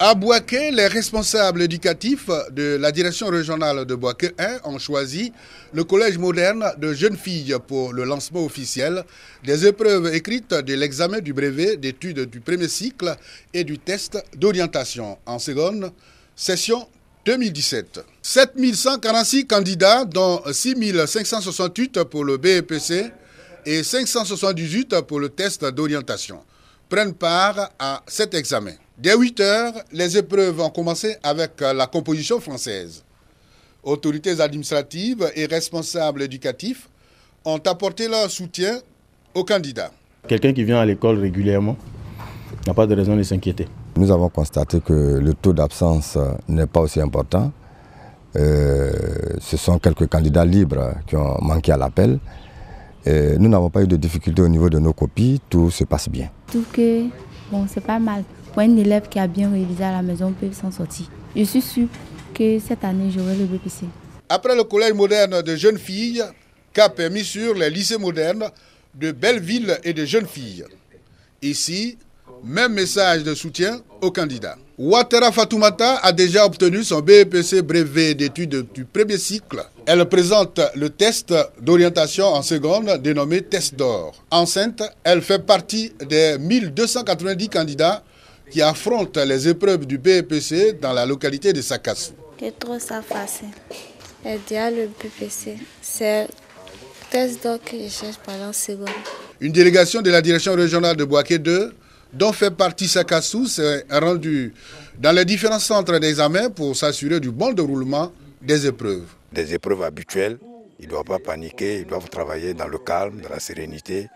À Bouaké, les responsables éducatifs de la direction régionale de Bouaké 1 ont choisi le collège moderne de jeunes filles pour le lancement officiel des épreuves écrites de l'examen du brevet d'études du premier cycle et du test d'orientation en seconde session 2017. 7146 candidats, dont 6568 pour le BEPC et 578 pour le test d'orientation, prennent part à cet examen. Dès 8 heures, les épreuves ont commencé avec la composition française. Autorités administratives et responsables éducatifs ont apporté leur soutien aux candidats. Quelqu'un qui vient à l'école régulièrement n'a pas de raison de s'inquiéter. Nous avons constaté que le taux d'absence n'est pas aussi important. Ce sont quelques candidats libres qui ont manqué à l'appel. Nous n'avons pas eu de difficultés au niveau de nos copies, tout se passe bien. Tout que, bon, c'est pas mal. Pour un élève qui a bien révisé à la maison, peut s'en sortir. Je suis sûre que cette année, j'aurai le BPC. Après le collège moderne de jeunes filles, cap est mis sur les lycées modernes de Belleville et de jeunes filles. Ici, même message de soutien aux candidats. Ouattara Fatoumata a déjà obtenu son BEPC brevet d'études du premier cycle. Elle présente le test d'orientation en seconde dénommé test d'or. Enceinte, elle fait partie des 1290 candidats qui affrontent les épreuves du BEPC dans la localité de Sakassou. Je trouve ça facile. Et déjà le BEPC, c'est le test d'or que je cherche pendant seconde. Une délégation de la direction régionale de Bouaké 2, dont fait partie Sakassou, s'est rendue dans les différents centres d'examen pour s'assurer du bon déroulement des épreuves. Des épreuves habituelles, ils ne doivent pas paniquer, ils doivent travailler dans le calme, dans la sérénité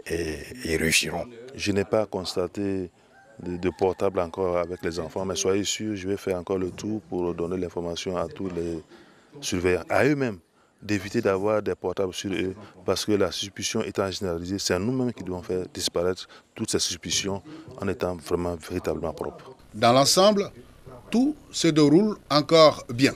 et ils réussiront. Je n'ai pas constaté de portable encore avec les enfants, mais soyez sûrs, je vais faire encore le tour pour donner l'information à tous les surveillants, à eux-mêmes, d'éviter d'avoir des portables sur eux, parce que la suspicion étant généralisée, c'est nous-mêmes qui devons faire disparaître toutes ces suspicions en étant vraiment véritablement propres. Dans l'ensemble, tout se déroule encore bien.